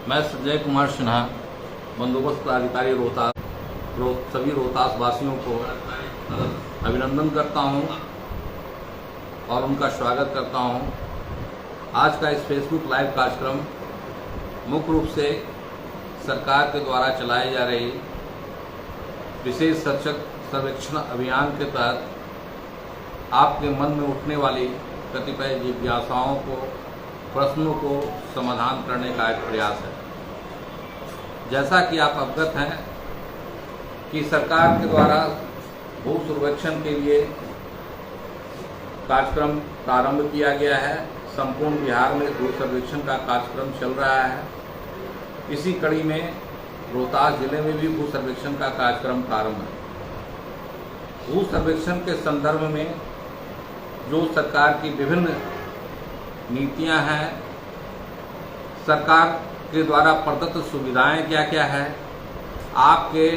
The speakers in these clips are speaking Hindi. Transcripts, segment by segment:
मैं संजय कुमार सिन्हा बंदोबस्त अधिकारी सभी रोहतास वासियों को अभिनंदन करता हूं और उनका स्वागत करता हूं। आज का इस फेसबुक लाइव कार्यक्रम मुख्य रूप से सरकार के द्वारा चलाई जा रही विशेष सर्वेक्षण अभियान के तहत आपके मन में उठने वाली कतिपय जिज्ञासाओं को, प्रश्नों को समाधान करने का एक प्रयास है। जैसा कि आप अवगत हैं कि सरकार के द्वारा भू सर्वेक्षण के लिए कार्यक्रम प्रारंभ किया गया है। संपूर्ण बिहार में भू सर्वेक्षण का कार्यक्रम चल रहा है। इसी कड़ी में रोहतास जिले में भी भू सर्वेक्षण का कार्यक्रम प्रारंभ है। भू सर्वेक्षण के संदर्भ में जो सरकार की विभिन्न नीतियां हैं, सरकार के द्वारा प्रदत्त सुविधाएं क्या क्या है, आपके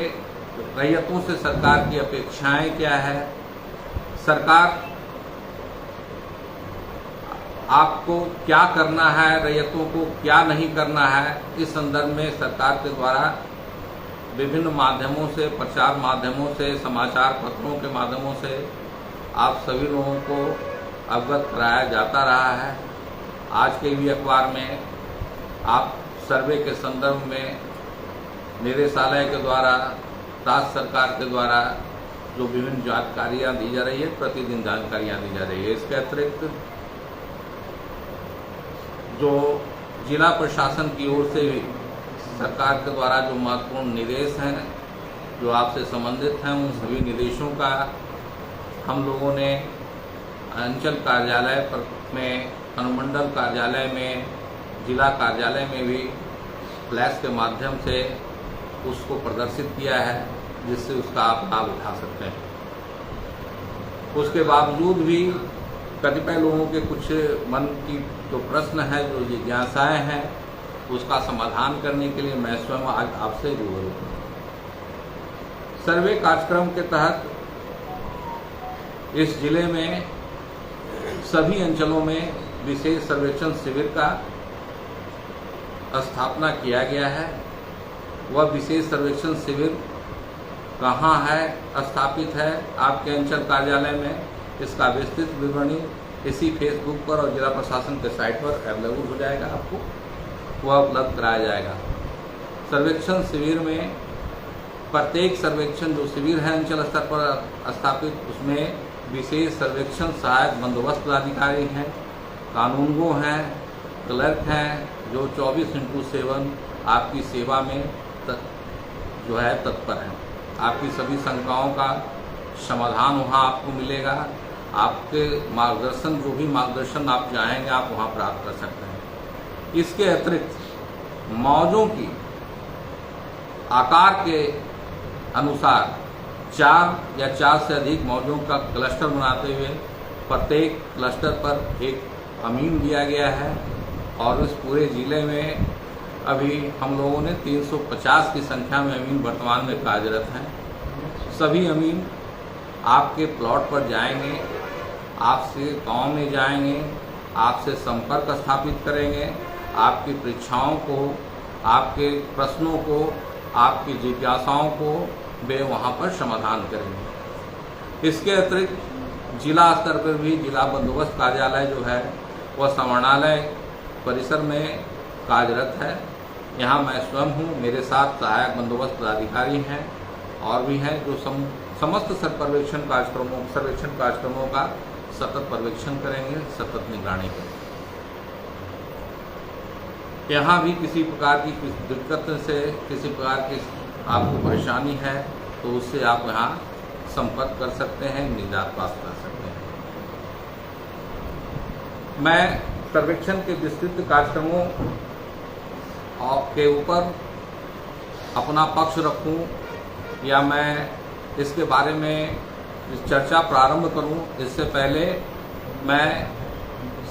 रैयतों से सरकार की अपेक्षाएं क्या है, सरकार आपको क्या करना है, रैयतों को क्या नहीं करना है, इस संदर्भ में सरकार के द्वारा विभिन्न माध्यमों से, प्रचार माध्यमों से, समाचार पत्रों के माध्यमों से आप सभी लोगों को अवगत कराया जाता रहा है। आज के भी अखबार में आप सर्वे के संदर्भ में निदेशालय के द्वारा, राज्य सरकार के द्वारा जो विभिन्न जानकारियां दी जा रही है, प्रतिदिन जानकारियां दी जा रही है। इसके अतिरिक्त जो जिला प्रशासन की ओर से भी सरकार के द्वारा जो महत्वपूर्ण निर्देश हैं, जो आपसे संबंधित हैं, उन सभी निर्देशों का हम लोगों ने अंचल कार्यालय में, अनुमंडल कार्यालय में, जिला कार्यालय में भी फ्लैश के माध्यम से उसको प्रदर्शित किया है, जिससे उसका आप लाभ उठा सकते हैं। उसके बावजूद भी कतिपय लोगों के कुछ मन की जो प्रश्न है, जो जिज्ञासाएं हैं, उसका समाधान करने के लिए मैं स्वयं आज आपसे रूबरू हूं। सर्वे कार्यक्रम के तहत इस जिले में सभी अंचलों में विशेष सर्वेक्षण शिविर का स्थापना किया गया है। वह विशेष सर्वेक्षण शिविर कहाँ है, स्थापित है आपके अंचल कार्यालय में, इसका विस्तृत विवरणी इसी फेसबुक पर और जिला प्रशासन के साइट पर अवेलेबल हो जाएगा। आपको वह उपलब्ध कराया जाएगा। सर्वेक्षण शिविर में प्रत्येक सर्वेक्षण जो शिविर है अंचल स्तर पर स्थापित, उसमें विशेष सर्वेक्षण सहायक बंदोबस्त अधिकारी हैं, कानूनगो हैं, क्लर्क हैं, जो 24/7 आपकी सेवा में जो है तत्पर हैं। आपकी सभी शंकाओं का समाधान वहां आपको मिलेगा। आपके मार्गदर्शन, जो भी मार्गदर्शन आप चाहेंगे, आप वहां प्राप्त कर सकते हैं। इसके अतिरिक्त मौजों की आकार के अनुसार 4 या 4 से अधिक मौजों का क्लस्टर बनाते हुए प्रत्येक क्लस्टर पर एक अमीन दिया गया है। और इस पूरे जिले में अभी हम लोगों ने 350 की संख्या में अमीन वर्तमान में कार्यरत हैं। सभी अमीन आपके प्लॉट पर जाएंगे, आपसे गांव में जाएंगे, आपसे संपर्क स्थापित करेंगे, आपकी परीक्षाओं को, आपके प्रश्नों को, आपकी जिज्ञासाओं को वे वहां पर समाधान करेंगे। इसके अतिरिक्त जिला स्तर पर भी जिला बंदोबस्त कार्यालय जो है वह समाहरणालय परिसर में कार्यरत है। यहाँ मैं स्वयं हूँ, मेरे साथ सहायक बंदोबस्त पदाधिकारी हैं और भी हैं, जो समस्त सर्वेक्षण कार्यक्रमों का सतत पर्यवेक्षण करेंगे, सतत निगरानी करेंगे। यहाँ भी किसी प्रकार की दिक्कत से, किसी प्रकार की आपको परेशानी है तो उससे आप यहाँ संपर्क कर सकते हैं, निजात प्राप्त कर सकते हैं। मैं सर्वेक्षण के विस्तृत कार्यक्रमों के ऊपर अपना पक्ष रखूं या मैं इसके बारे में चर्चा प्रारंभ करूं, इससे पहले मैं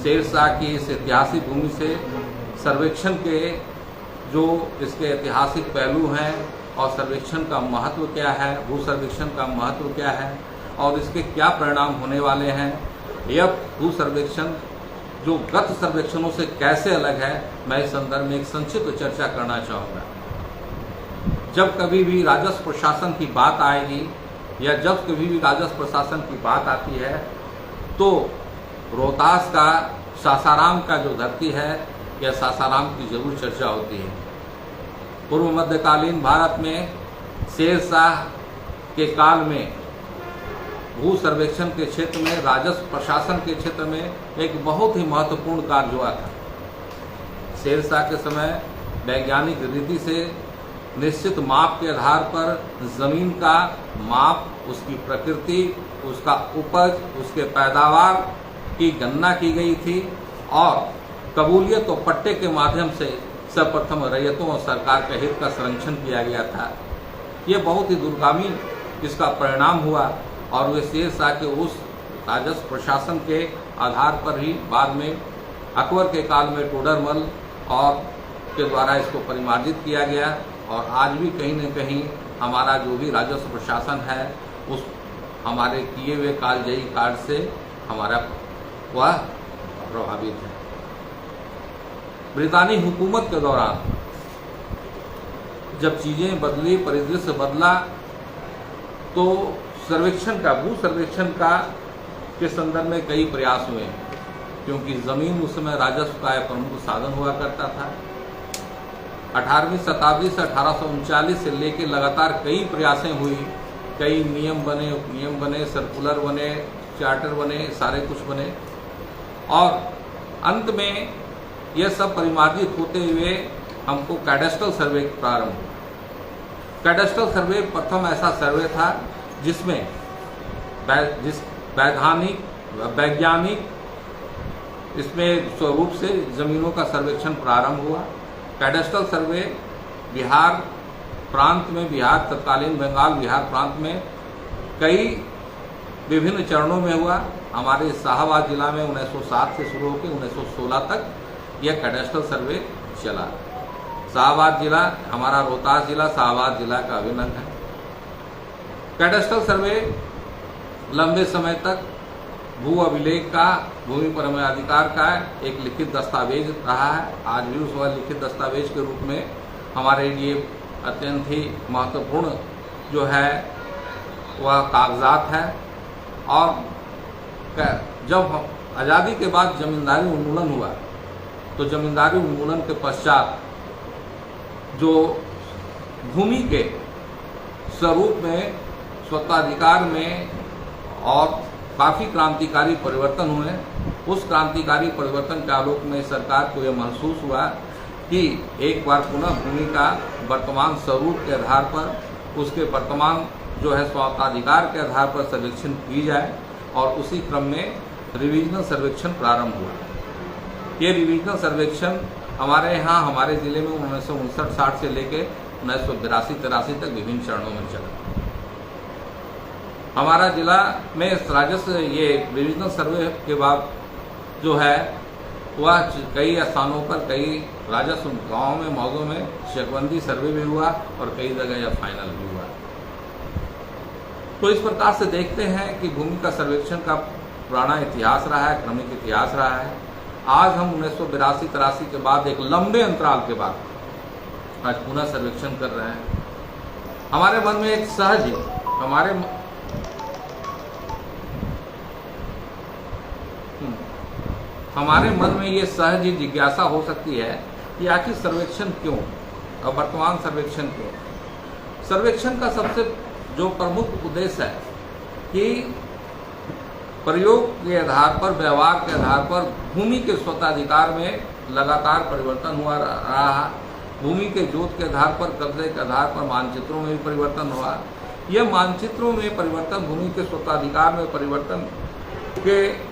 शेरशाह की इस ऐतिहासिक भूमि से सर्वेक्षण के जो इसके ऐतिहासिक पहलू हैं और सर्वेक्षण का महत्व क्या है, भू सर्वेक्षण का महत्व क्या है और इसके क्या परिणाम होने वाले हैं, यह भू सर्वेक्षण जो गत सर्वेक्षणों से कैसे अलग है, मैं इस संदर्भ में एक संक्षिप्त चर्चा करना चाहूँगा। जब कभी भी राजस्व प्रशासन की बात आएगी या जब कभी भी राजस्व प्रशासन की बात आती है तो रोहतास का, सासाराम का जो धरती है या सासाराम की जरूर चर्चा होती है। पूर्व मध्यकालीन भारत में शेर शाह के काल में भू सर्वेक्षण के क्षेत्र में, राजस्व प्रशासन के क्षेत्र में एक बहुत ही महत्वपूर्ण कार्य हुआ था। शेर शाह के समय वैज्ञानिक रीति से निश्चित माप के आधार पर जमीन का माप, उसकी प्रकृति, उसका उपज, उसके पैदावार की गणना की गई थी और कबूलियत और पट्टे के माध्यम से सर्वप्रथम रैयतों और सरकार के हित का संरक्षण किया गया था। ये बहुत ही दूरगामी इसका परिणाम हुआ और वे शेर शाह के उस राजस्व प्रशासन के आधार पर ही बाद में अकबर के काल में टोडरमल और के द्वारा इसको परिमार्जित किया गया और आज भी कहीं न कहीं हमारा जो भी राजस्व प्रशासन है उस हमारे किए हुए कालजयी कार्य से हमारा वह प्रभावित है। ब्रितानी हुकूमत के दौरान जब चीज़ें बदली, परिदृश्य बदला, तो सर्वेक्षण का, भू सर्वेक्षण का के संदर्भ में कई प्रयास हुए क्योंकि ज़मीन उस समय राजस्व का प्रमुख साधन हुआ करता था। 18वीं शताब्दी से 1839 से लेकर लगातार कई प्रयासें हुई, कई नियम बने, उपनियम बने, सर्कुलर बने, चार्टर बने, सारे कुछ बने और अंत में यह सब परिमार्जित होते हुए हमको कैडेस्ट्रल सर्वे प्रारंभ हुआ। कैडेस्ट्रल सर्वे प्रथम ऐसा सर्वे था जिसमें वैज्ञानिक इसमें स्वरूप से जमीनों का सर्वेक्षण प्रारंभ हुआ। कैडेस्ट्रल सर्वे बिहार प्रांत में, बिहार तत्कालीन बंगाल बिहार प्रांत में कई विभिन्न चरणों में हुआ। हमारे शाहबाद जिला में 1907 से शुरू होकर 1916 तक यह कैडेस्ट्रल सर्वे चला। शाहबाद जिला, हमारा रोहतास जिला शाहबाद जिला का अभिन्न है। कैडेस्ट्रल सर्वे लंबे समय तक भू अभिलेख का, भूमि पर अधिकार का एक लिखित दस्तावेज रहा है। आज भी उस लिखित दस्तावेज के रूप में हमारे लिए अत्यंत ही महत्वपूर्ण जो है वह कागजात है। और जब आज़ादी के बाद जमींदारी उन्मूलन हुआ तो जमींदारी उन्मूलन के पश्चात जो भूमि के स्वरूप में, स्वताधिकार में और काफ़ी क्रांतिकारी परिवर्तन हुए। उस क्रांतिकारी परिवर्तन के आलोक में सरकार को यह महसूस हुआ कि एक बार पुनः भूमि का वर्तमान स्वरूप के आधार पर, उसके वर्तमान जो है स्वताधिकार के आधार पर सर्वेक्षण की जाए और उसी क्रम में रिविजनल सर्वेक्षण प्रारंभ हुआ। ये रिविजनल सर्वेक्षण हमारे यहाँ, हमारे ज़िले में 1959-60 से लेकर 1982-83 तक विभिन्न चरणों में चला। हमारा जिला में राजस्व ये रिविजनल सर्वे के बाद जो है वह कई स्थानों पर, कई राजस्व गाँव में, मौजों में चकबंदी सर्वे भी हुआ और कई जगह यह फाइनल भी हुआ। तो इस प्रकार से देखते हैं कि भूमि का सर्वेक्षण का पुराना इतिहास रहा है, क्रमिक इतिहास रहा है। आज हम 1982-83 के बाद एक लंबे अंतराल के बाद आज पुनः सर्वेक्षण कर रहे हैं। हमारे मन में एक सहज ही हमारे मन में ये सहज ही जिज्ञासा हो सकती है कि आखिर सर्वेक्षण क्यों और वर्तमान सर्वेक्षण क्यों। सर्वेक्षण का सबसे जो प्रमुख उद्देश्य है कि प्रयोग के आधार पर, व्यवहार के आधार पर भूमि के स्वताधिकार में लगातार परिवर्तन हुआ रहा। भूमि के जोत के आधार पर, कब्जे के आधार पर मानचित्रों में भी परिवर्तन हुआ। यह मानचित्रों में परिवर्तन, भूमि के स्वताधिकार में परिवर्तन के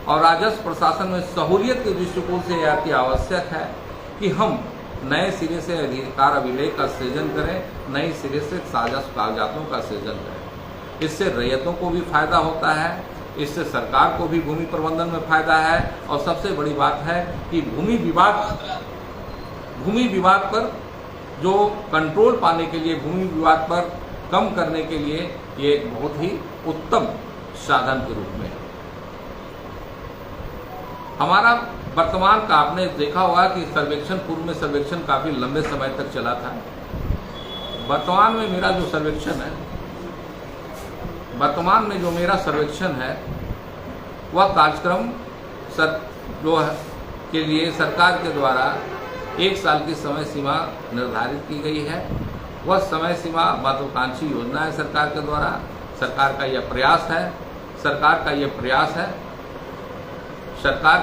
और राजस्व प्रशासन में सहूलियत के दृष्टिकोण से यह अति आवश्यक है कि हम नए सिरे से अधिकार अभिलेख का सृजन करें, नए सिरे से राजस्व कागजातों का सृजन करें। इससे रैयतों को भी फायदा होता है, इससे सरकार को भी भूमि प्रबंधन में फायदा है और सबसे बड़ी बात है कि भूमि विवाद पर जो कंट्रोल पाने के लिए, भूमि विवाद पर कम करने के लिए ये एक बहुत ही उत्तम साधन के रूप में है। हमारा वर्तमान का आपने देखा होगा कि सर्वेक्षण, पूर्व में सर्वेक्षण काफ़ी लंबे समय तक चला था। वर्तमान में मेरा जो सर्वेक्षण है, वर्तमान में जो मेरा सर्वेक्षण है वह कार्यक्रम के लिए सरकार के द्वारा 1 साल की समय सीमा निर्धारित की गई है। वह समय सीमा महत्वाकांक्षी योजना है सरकार के द्वारा। सरकार का यह प्रयास है, सरकार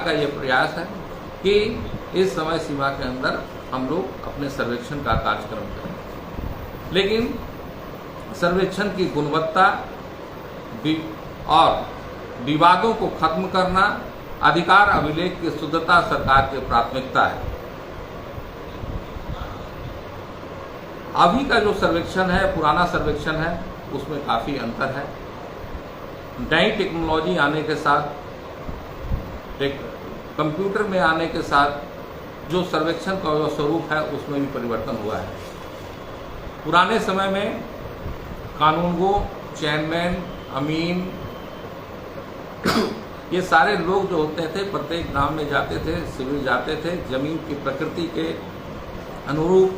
का यह प्रयास है कि इस समय सीमा के अंदर हम लोग अपने सर्वेक्षण का कार्यक्रम करें। लेकिन सर्वेक्षण की गुणवत्ता और विवादों को खत्म करना, अधिकार अभिलेख की शुद्धता सरकार की प्राथमिकता है। अभी का जो सर्वेक्षण है, पुराना सर्वेक्षण है, उसमें काफ़ी अंतर है। नई टेक्नोलॉजी आने के साथ, कंप्यूटर में आने के साथ जो सर्वेक्षण का जो स्वरूप है उसमें भी परिवर्तन हुआ है। पुराने समय में कानूनगो, चेयरमैन, अमीन, ये सारे लोग जो होते थे प्रत्येक गांव में जाते थे, शिविर जाते थे, जमीन की प्रकृति के अनुरूप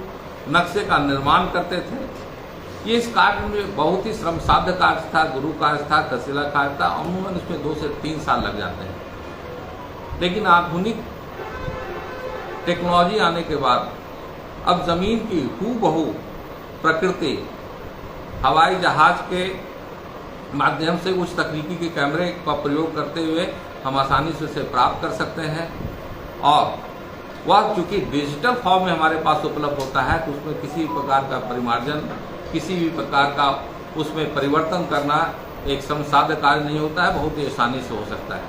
नक्शे का निर्माण करते थे। ये इस कार्य में बहुत ही श्रम साध्य कार्य था, गुरु कार्य था, तहसीला कार्य था। अमूमन इसमें 2 से 3 साल लग जाते हैं। लेकिन आधुनिक टेक्नोलॉजी आने के बाद अब जमीन की हूबहू प्रकृति हवाई जहाज के माध्यम से उच्च तकनीकी के कैमरे का प्रयोग करते हुए हम आसानी से उसे प्राप्त कर सकते हैं। और वह चूंकि डिजिटल फॉर्म में हमारे पास उपलब्ध होता है तो उसमें किसी भी प्रकार का परिमार्जन, किसी भी प्रकार का उसमें परिवर्तन करना एक समसाध्य कार्य नहीं होता है, बहुत ही आसानी से हो सकता है।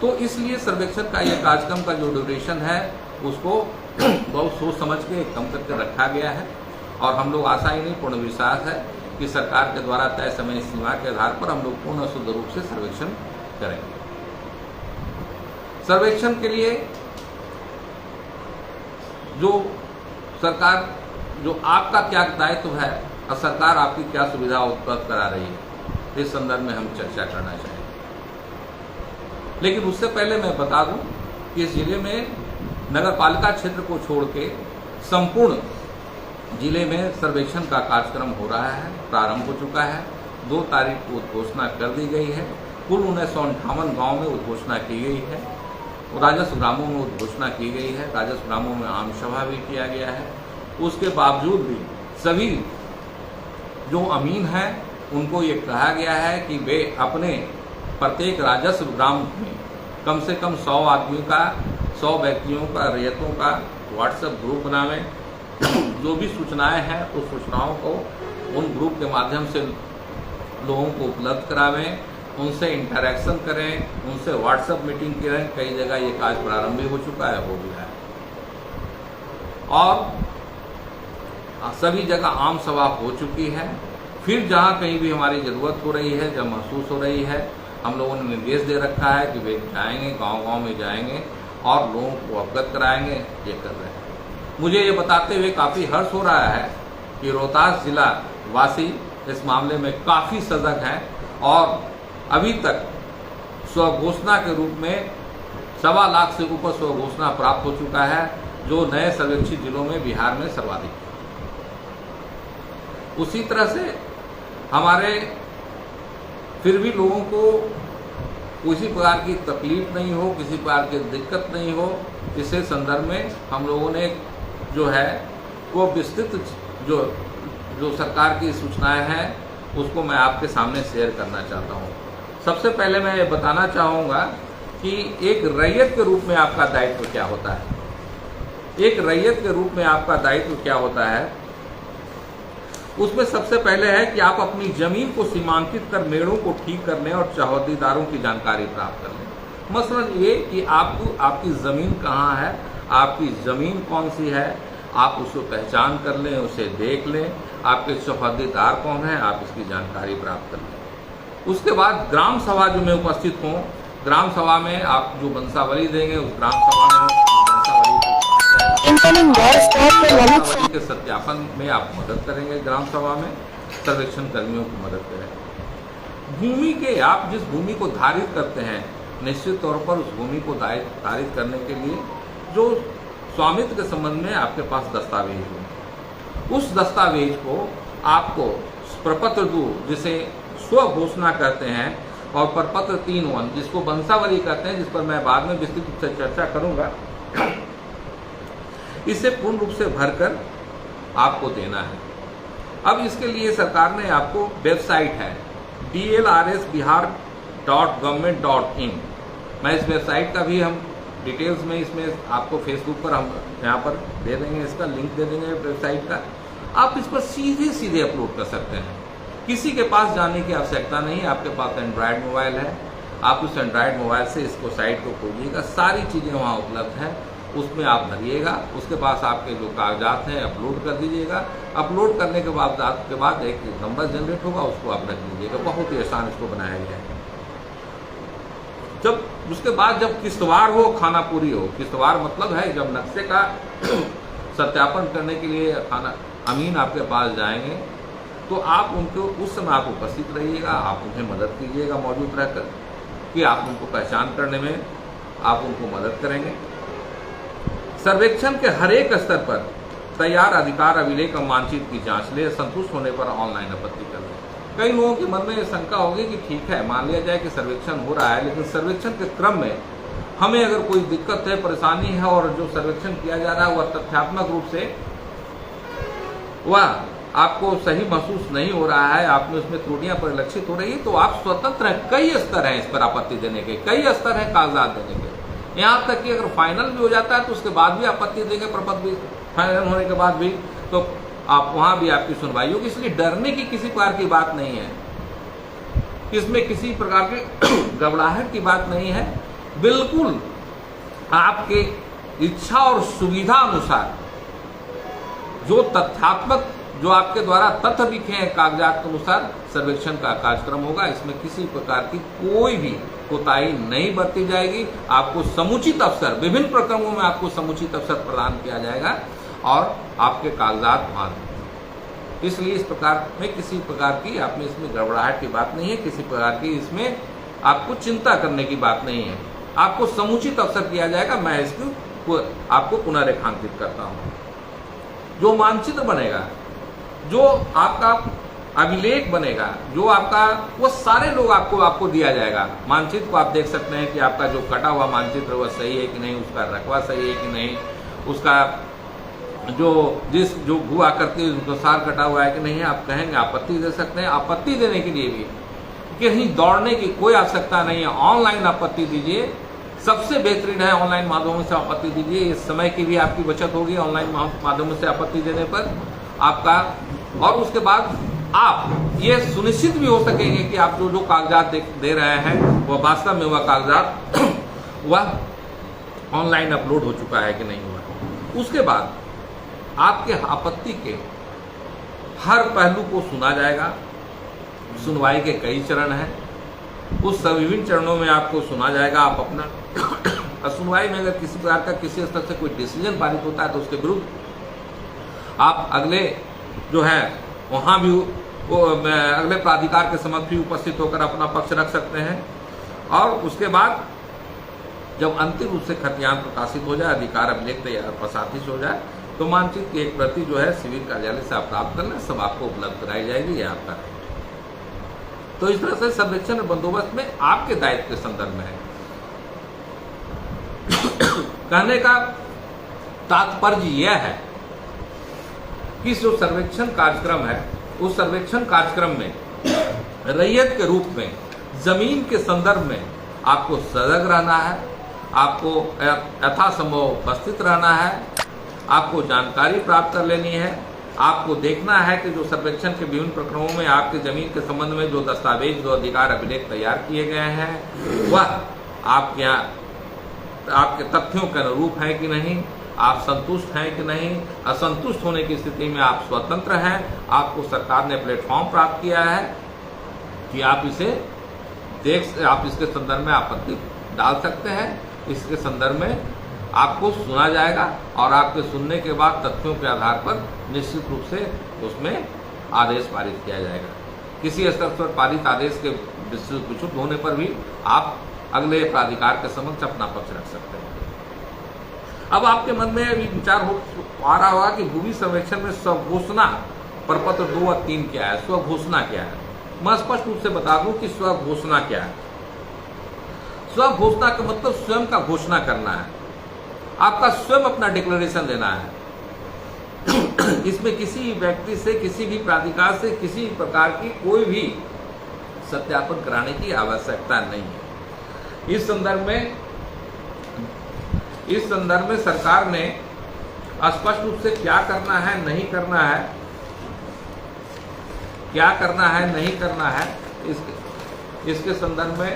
तो इसलिए सर्वेक्षण का यह कार्यक्रम का जो ड्यूरेशन है उसको बहुत सोच समझ के कम करके रखा गया है। और हम लोग आशा ही नहीं, पूर्ण विश्वास है कि सरकार के द्वारा तय समय सीमा के आधार पर हम लोग पूर्ण शुद्ध रूप से सर्वेक्षण करेंगे। सर्वेक्षण के लिए जो सरकार, जो आपका क्या दायित्व है और सरकार आपकी क्या सुविधा उपलब्ध करा रही है, इस संदर्भ में हम चर्चा करना चाहेंगे। लेकिन उससे पहले मैं बता दूं कि इस जिले में नगर पालिका क्षेत्र को छोड़ के संपूर्ण जिले में सर्वेक्षण का कार्यक्रम हो रहा है, प्रारंभ हो चुका है। 2 तारीख को उद्घोषणा कर दी गई है। कुल 1958 गाँव में उद्घोषणा की गई है। राजस्व ग्रामों में उद्घोषणा की गई है। राजस्व ग्रामों में आम सभा भी किया गया है। उसके बावजूद भी सभी जो अमीन हैं उनको ये कहा गया है कि वे अपने प्रत्येक राजस्व ग्राम में कम से कम 100 आदमी का, 100 व्यक्तियों का, रैयतों का व्हाट्सएप ग्रुप बनावें। जो भी सूचनाएं हैं उस सूचनाओं को उन ग्रुप के माध्यम से लोगों को उपलब्ध करावें, उनसे इंटरेक्शन करें, उनसे व्हाट्सएप मीटिंग करें। कई जगह ये कार्य प्रारंभ भी हो चुका है, हो गया है। और सभी जगह आम सभा हो चुकी है। फिर जहाँ कहीं भी हमारी ज़रूरत हो रही है, जब महसूस हो रही है, हम लोगों ने निर्देश दे रखा है कि वे जाएंगे, गांव-गांव में जाएंगे और लोगों को अवगत कराएंगे। ये कर रहे हैं। मुझे ये बताते हुए काफ़ी हर्ष हो रहा है कि रोहतास जिला वासी इस मामले में काफ़ी सजग हैं और अभी तक स्वघोषणा के रूप में 1.25 लाख से ऊपर स्वघोषणा प्राप्त हो चुका है, जो नए सर्वेक्षित जिलों में बिहार में सर्वाधिक है। उसी तरह से हमारे फिर भी लोगों को किसी प्रकार की तकलीफ नहीं हो, किसी प्रकार की दिक्कत नहीं हो, इसे संदर्भ में हम लोगों ने जो है वो विस्तृत जो सरकार की सूचनाएं हैं उसको मैं आपके सामने शेयर करना चाहता हूं। सबसे पहले मैं ये बताना चाहूँगा कि एक रैयत के रूप में आपका दायित्व क्या होता है। एक रैयत के रूप में आपका दायित्व क्या होता है, उसमें सबसे पहले है कि आप अपनी जमीन को सीमांकित कर मेड़ों को ठीक करने और चौहदीदारों की जानकारी प्राप्त कर लें। मसलन ये कि आपकी ज़मीन कहाँ है, आपकी ज़मीन कौन सी है, आप उसको पहचान कर लें, उसे देख लें, आपके चौहदीदार कौन हैं, आप इसकी जानकारी प्राप्त कर लें। उसके बाद ग्राम सभा जो में उपस्थित हों, ग्राम सभा में आप जो वंशावली देंगे उस ग्राम सभा में वंशावली के सत्यापन में आप मदद करेंगे। ग्राम सभा में सर्वेक्षण कर्मियों की मदद करें। भूमि के, आप जिस भूमि को धारित करते हैं, निश्चित तौर पर उस भूमि को धारित करने के लिए जो स्वामित्व के संबंध में आपके पास दस्तावेज हो, उस दस्तावेज को आपको प्रपत्र 2 जिसे स्वघोषणा कहते हैं और प्रपत्र 3(1) जिसको वंशावली कहते हैं, जिस पर मैं बाद में विस्तृत रूप से चर्चा करूंगा, इसे पूर्ण रूप से भरकर आपको देना है। अब इसके लिए सरकार ने आपको वेबसाइट है dlrsbihar.government.in, मैं इस वेबसाइट का भी हम डिटेल्स में इसमें आपको फेसबुक पर हम यहाँ पर दे देंगे, इसका लिंक दे देंगे वेबसाइट का। आप इस पर सीधे अपलोड कर सकते हैं, किसी के पास जाने की आवश्यकता नहीं है। आपके पास एंड्रॉयड मोबाइल है, आप उस एंड्रॉयड मोबाइल से इसको साइट को खोलिएगा, सारी चीज़ें वहाँ उपलब्ध हैं, उसमें आप भरिएगा। उसके पास आपके जो कागजात हैं अपलोड कर दीजिएगा। अपलोड करने के बाद एक नंबर जनरेट होगा, उसको आप रख लीजिएगा। बहुत ही आसान इसको बनाया गया है। जब उसके बाद जब किस्तवार हो, खाना पूरी हो, किस्तवार मतलब है जब नक्शे का सत्यापन करने के लिए अमीन आपके पास जाएंगे तो आप उनको उस समय आप उपस्थित रहिएगा, आप उन्हें मदद कीजिएगा मौजूद रहकर, कि आप उनको पहचान करने में आप उनको मदद करेंगे। सर्वेक्षण के हर एक स्तर पर तैयार अधिकार अभिलेख और मानचित्र की जांच ले, संतुष्ट होने पर ऑनलाइन आपत्ति कर लें। कई लोगों के मन में ये शंका होगी कि ठीक है, मान लिया जाए कि सर्वेक्षण हो रहा है, लेकिन सर्वेक्षण के क्रम में हमें अगर कोई दिक्कत है, परेशानी है और जो सर्वेक्षण किया जा रहा है वह तथ्यात्मक रूप से वह आपको सही महसूस नहीं हो रहा है, आप में उसमें त्रुटियां परिलक्षित हो रही है, तो आप स्वतंत्र हैं। कई स्तर हैं इस पर आपत्ति देने के, कई स्तर हैं कागजात देने के। यहाँ तक कि अगर फाइनल भी हो जाता है तो उसके बाद भी आपत्ति देंगे, प्रपत्र भी फाइनल होने के बाद भी, तो आप वहां भी आपकी सुनवाई होगी। इसलिए डरने की किसी प्रकार की बात नहीं है, इसमें किसी प्रकार की घबराहट की बात नहीं है। बिल्कुल आपके इच्छा और सुविधा अनुसार जो तथ्यात्मक, जो आपके द्वारा तथ्य लिखे हैं कागजात के अनुसार सर्वेक्षण का कार्यक्रम होगा। इसमें किसी प्रकार की कोई भी कोताही नहीं बरती जाएगी। आपको समुचित अवसर, विभिन्न प्रकरणों में आपको समुचित अवसर प्रदान किया जाएगा और आपके कागजात वहां। इसलिए इस प्रकार में किसी प्रकार की आप में इसमें गड़बड़ाहट की बात नहीं है, किसी प्रकार की इसमें आपको चिंता करने की बात नहीं है। आपको समुचित अवसर दिया जाएगा। मैं इसको आपको पुनः रेखांकित करता हूं। जो मानचित्र बनेगा, जो आपका अभिलेख बनेगा, जो आपका, वो सारे लोग आपको दिया जाएगा। मानचित्र को आप देख सकते हैं कि आपका जो कटा हुआ मानचित्र वह सही है कि नहीं, उसका रकबा सही है कि नहीं, उसका जो भू आकृति अनुसार कटा हुआ है कि नहीं। आप कहेंगे आपत्ति दे सकते हैं। आपत्ति देने के लिए भी कहीं दौड़ने की कोई आवश्यकता नहीं है, ऑनलाइन आपत्ति दीजिए। सबसे बेहतरीन है ऑनलाइन माध्यमों से आपत्ति दीजिए। इस समय की भी आपकी बचत होगी ऑनलाइन माध्यमों से आपत्ति देने पर आपका। और उसके बाद आप ये सुनिश्चित भी हो सकेंगे कि आप जो कागजात दे रहे हैं वह वास्तव में वह कागजात वह ऑनलाइन अपलोड हो चुका है कि नहीं हुआ। उसके बाद आपके आपत्ति के हर पहलू को सुना जाएगा। सुनवाई के कई चरण हैं, उस विभिन्न चरणों में आपको सुना जाएगा। आप अपना सुनवाई में अगर किसी प्रकार का किसी स्तर से कोई डिसीजन पारित होता है तो उसके विरुद्ध आप अगले जो है वहां भी अगले प्राधिकार के समक्ष भी उपस्थित होकर अपना पक्ष रख सकते हैं। और उसके बाद जब अंतिम रूप से खतियान प्रकाशित हो जाए, अधिकार अभिलेख तैयार प्रसारित हो जाए, तो मानचित्र की एक प्रति जो है सिविल कार्यालय से आप प्राप्त करना, सब आपको उपलब्ध कराई जाएगी। ये आपका है। तो इस तरह से सर्वेक्षण बंदोबस्त में आपके दायित्व के संदर्भ में है। कहने का तात्पर्य यह है कि जो सर्वेक्षण कार्यक्रम है, उस सर्वेक्षण कार्यक्रम में रैयत के रूप में जमीन के संदर्भ में आपको सजग रहना है, आपको यथासंभव उपस्थित रहना है, आपको जानकारी प्राप्त कर लेनी है। आपको देखना है कि जो सर्वेक्षण के विभिन्न प्रकरणों में आपके जमीन के संबंध में जो दस्तावेज, जो अधिकार अभिलेख तैयार किए गए हैं वह आपके तथ्यों के अनुरूप है कि नहीं, आप संतुष्ट हैं कि नहीं। असंतुष्ट होने की स्थिति में आप स्वतंत्र हैं। आपको सरकार ने प्लेटफॉर्म प्राप्त किया है कि आप इसके संदर्भ में आपत्ति डाल सकते हैं। इसके संदर्भ में आपको सुना जाएगा और आपके सुनने के बाद तथ्यों के आधार पर निश्चित रूप से उसमें आदेश पारित किया जाएगा। किसी स्तर पर पारित आदेश के विच्युत होने पर भी आप अगले प्राधिकार के समक्ष अपना पक्ष रख सकते हैं। अब आपके मन में अभी विचार आ रहा होगा कि भूमि सर्वेक्षण में स्वघोषणा प्रपत्र 2 और 3 क्या है, स्वघोषणा क्या है। मैं स्पष्ट रूप से बता दूं कि स्वघोषणा क्या है। स्वघोषणा का मतलब स्वयं का घोषणा करना है, आपका स्वयं अपना डिक्लेरेशन देना है। इसमें किसी व्यक्ति से, किसी भी प्राधिकार से किसी प्रकार की कोई भी सत्यापन कराने की आवश्यकता नहीं है। इस संदर्भ में सरकार ने स्पष्ट रूप से क्या करना है, नहीं करना है, क्या करना है, नहीं करना है, इसके संदर्भ में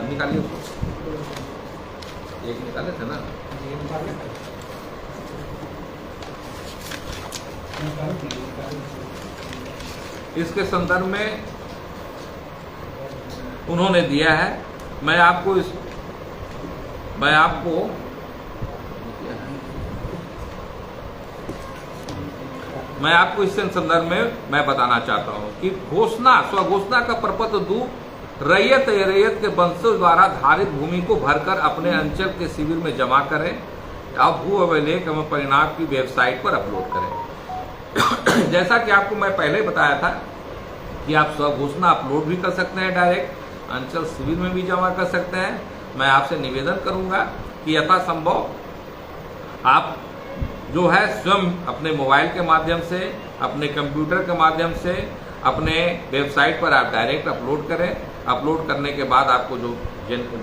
निकालिए उसको, एक निकाले थे ना, इसके संदर्भ में उन्होंने दिया है। मैं आपको इससे संदर्भ में मैं बताना चाहता हूं कि स्वघोषणा का प्रपत्र 2 रैयत या रैयत के वंशज द्वारा धारित भूमि को भरकर अपने अंचल के शिविर में जमा करें या भू अभिलेख एवं परिणाम की वेबसाइट पर अपलोड करें। जैसा कि आपको मैं पहले बताया था कि आप स्वघोषणा अपलोड भी कर सकते हैं, डायरेक्ट अंचल शिविर में भी जमा कर सकते हैं। मैं आपसे निवेदन करूंगा कि यथासंभव आप जो है स्वयं अपने मोबाइल के माध्यम से, अपने कंप्यूटर के माध्यम से अपने वेबसाइट पर आप डायरेक्ट अपलोड करें। अपलोड करने के बाद आपको जो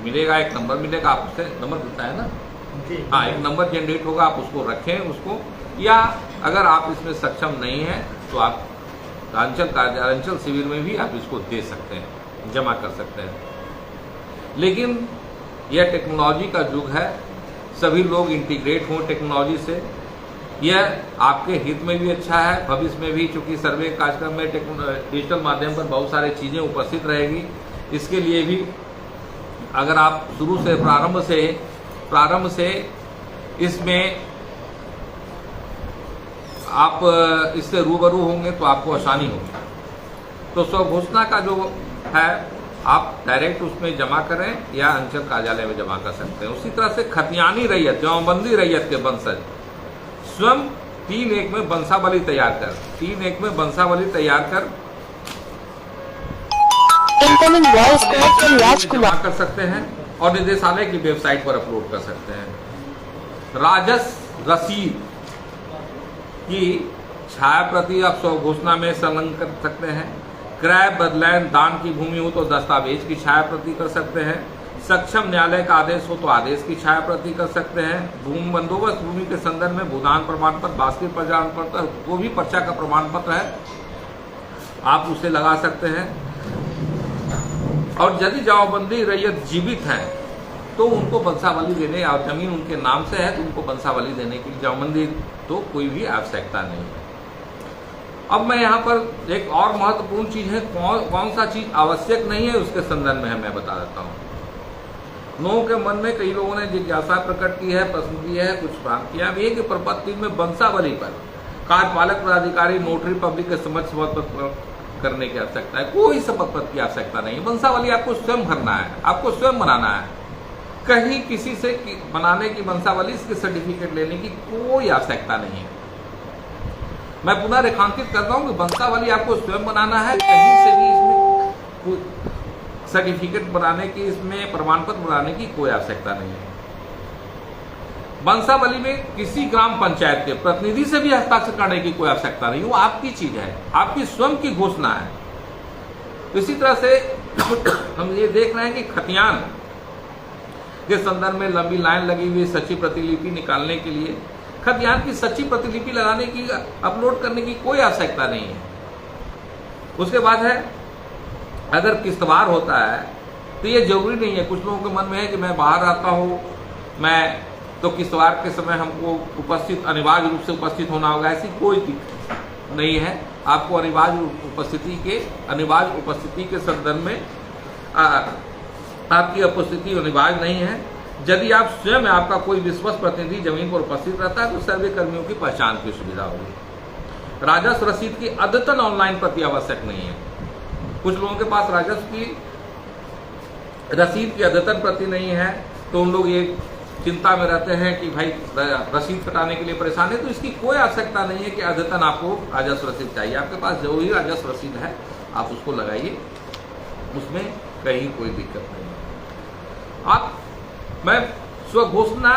मिलेगा, एक नंबर मिलेगा, आप उससे नंबर मिलता है ना, हाँ, एक नंबर जनरेट होगा, आप उसको रखें उसको, या अगर आप इसमें सक्षम नहीं हैं तो आप अंचल शिविर में भी आप इसको दे सकते हैं, जमा कर सकते हैं। लेकिन यह टेक्नोलॉजी का युग है, सभी लोग इंटीग्रेट हों टेक्नोलॉजी से, यह आपके हित में भी अच्छा है, भविष्य में भी, चूंकि सर्वे कार्यक्रम में डिजिटल माध्यम पर बहुत सारी चीजें उपस्थित रहेगी। इसके लिए भी अगर आप शुरू से प्रारंभ से इसमें आप इससे रूबरू होंगे तो आपको आसानी होगी। तो स्वघोषणा का जो है आप डायरेक्ट उसमें जमा करें या अंचल कार्यालय में जमा कर सकते हैं। उसी तरह से खतियानी रैयत, जमाबंदी रैयत के वंशज स्वयं 3-1 में वंशावली तैयार कर जमा कर सकते हैं और निदेशालय की वेबसाइट पर अपलोड कर सकते हैं। राजस्व रसीद की छाया प्रति आप स्वघोषणा में संलग्न कर सकते हैं। क्रय, बदलैन, दान की भूमि हो तो दस्तावेज की छाया प्रति कर सकते हैं। सक्षम न्यायालय का आदेश हो तो आदेश की छाया प्रति कर सकते हैं। भूमि बंदोबस्त भूमि के संदर्भ में भूदान प्रमाण पत्र, वास्तविक प्रमाण पत्र, वो भी पर्चा का प्रमाण पत्र है, आप उसे लगा सकते हैं। और यदि जमाबंदी रैयत जीवित है तो उनको वंशावली देने, और जमीन उनके नाम से है तो उनको वंशावली देने की जमाबंदी तो कोई भी आवश्यकता नहीं है। अब मैं यहाँ पर एक और महत्वपूर्ण चीज है, कौन सा चीज आवश्यक नहीं है उसके संदर्भ में मैं बता देता हूँ। लोगों के मन में कई लोगों ने जिज्ञासा प्रकट की है, प्रश्न किया है, कुछ बात किया भी है कि प्रपत्र 3 में वंशावली पर कार्यपालक पदाधिकारी, नोटरी पब्लिक के समक्ष शपथ पत्र करने की आवश्यकता है। कोई शपथ पत्र की आवश्यकता नहीं है। वंशावली आपको स्वयं भरना है, आपको स्वयं बनाना है। कहीं किसी से बनाने की वंशावली, इसके सर्टिफिकेट लेने की कोई आवश्यकता नहीं है। मैं पुनः रेखांकित करता हूं कि वंशावली आपको स्वयं बनाना है, कहीं से भी इसमें सर्टिफिकेट बनाने की, इसमें प्रमाण पत्र बनाने की कोई आवश्यकता नहीं है। वंशावली में किसी ग्राम पंचायत के प्रतिनिधि से भी हस्ताक्षर करने की कोई आवश्यकता नहीं, वो आपकी चीज है, आपकी स्वयं की घोषणा है। इसी तरह से हम ये देख रहे हैं कि खतियान के संदर्भ में लंबी लाइन लगी हुई सच्ची प्रतिलिपि निकालने के लिए। खतियान की सच्ची प्रतिलिपि लगाने की, अपलोड करने की कोई आवश्यकता नहीं है। उसके बाद है, अगर किस्तवार होता है तो ये जरूरी नहीं है। कुछ लोगों के मन में है कि मैं बाहर रहता हूँ, मैं तो किस्तवार के समय हमको अनिवार्य रूप से उपस्थित होना होगा, ऐसी कोई दिक्कत नहीं है। आपको अनिवार्य उपस्थिति के संदर्भ में आपकी उपस्थिति अनिवार्य नहीं है। यदि आप स्वयं, आपका कोई विश्वस्त प्रतिनिधि जमीन पर उपस्थित रहता है तो सर्वे कर्मियों की पहचान की सुविधा होगी। राजस्व रसीद की अद्यतन ऑनलाइन प्रति आवश्यक नहीं है। कुछ लोगों के पास राजस्व की रसीद की अद्यतन प्रति नहीं है, तो उन लोग ये चिंता में रहते हैं कि भाई रसीद कटाने के लिए परेशान है। तो इसकी कोई आवश्यकता नहीं है कि अद्यतन आपको राजस्व रसीद चाहिए। आपके पास जो ही राजस्व रसीद है आप उसको लगाइए, उसमें कहीं कोई दिक्कत नहीं है। मैं स्वघोषणा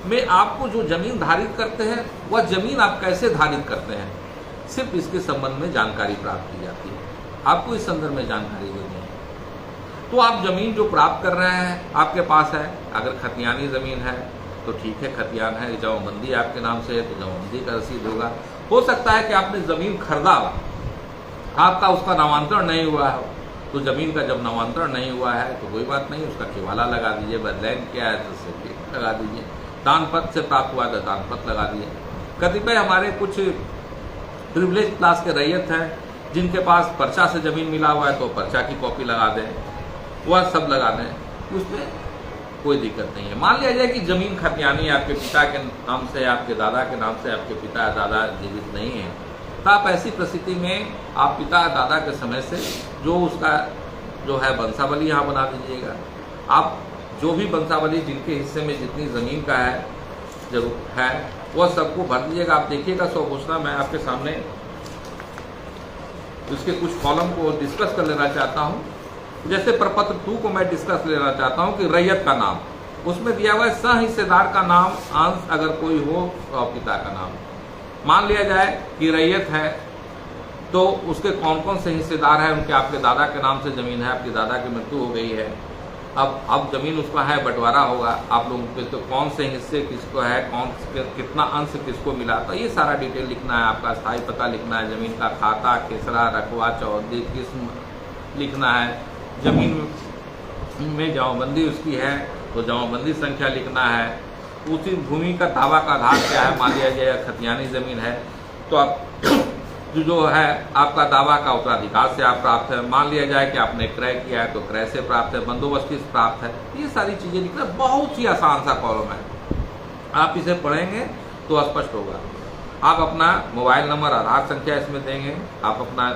में आपको जो जमीन धारित करते हैं वह जमीन आप कैसे धारित करते हैं, सिर्फ इसके संबंध में जानकारी प्राप्त की जाती है। आपको इस संदर्भ में जानकारी देनी है। तो आप जमीन जो प्राप्त कर रहे हैं आपके पास है, अगर खतियानी जमीन है तो ठीक है, खतियान है। जमाबंदी आपके नाम से है तो जमाबंदी का रसीद होगा। हो सकता है कि आपने जमीन खरीदा, आपका उसका नामांतरण नहीं हुआ है, तो जमीन का जब नामांतरण नहीं हुआ है तो कोई बात नहीं, उसका केवाला लगा दीजिए। बदलैंड क्या है तो उससे लगा दीजिए। दान पत्र से प्राप्त हुआ तो दान पत्र लगा दिए। कतिपय हमारे कुछ प्रिविलेज क्लास के रैयत हैं जिनके पास पर्चा से जमीन मिला हुआ है तो पर्चा की कॉपी लगा दें, वह सब लगा दें, उसमें कोई दिक्कत नहीं है। मान लिया जाए कि जमीन खतियानी आपके पिता के नाम से, आपके दादा के नाम से, आपके पिता दादा जीवित नहीं है, तो आप ऐसी परिस्थिति में आप पिता दादा के समय से जो उसका जो है वंशावली यहाँ बना दीजिएगा। आप जो भी वंशावली जिनके हिस्से में जितनी जमीन का है जरूर है वह सबको भर दीजिएगा। आप देखिएगा स्वघोषणा मैं आपके सामने उसके कुछ कॉलम को डिस्कस कर लेना चाहता हूँ। जैसे प्रपत्र 2 को मैं डिस्कस लेना चाहता हूँ कि रैयत का नाम, उसमें दिया हुआ है सह-हिस्सेदार का नाम, अंश अगर कोई हो तो पिता का नाम। मान लिया जाए कि रैयत है तो उसके कौन कौन से हिस्सेदार हैं, उनके आपके दादा के नाम से जमीन है, आपके दादा की मृत्यु हो गई है, अब जमीन उसका है, बंटवारा होगा, आप लोगों के तो कौन से हिस्से किसको है, कितना अंश किसको मिला, तो ये सारा डिटेल लिखना है। आपका स्थायी पता लिखना है, जमीन का खाता, खेसरा, रकबा, चौहद्दी, किस्म लिखना है। जमीन में जमाबंदी उसकी है तो जमाबंदी संख्या लिखना है। उसी भूमि का दावा का आधार क्या है, मान लिया जाए खतियानी जमीन है तो आप जो है आपका दावा का उत्तराधिकार से आप प्राप्त है। मान लिया जाए कि आपने क्रय किया है तो क्रय से प्राप्त है, बंदोबस्ती से प्राप्त है। ये सारी चीजें लिखना बहुत ही आसान सा कॉलम है, आप इसे पढ़ेंगे तो स्पष्ट होगा। आप अपना मोबाइल नंबर, आधार संख्या इसमें देंगे, आप अपना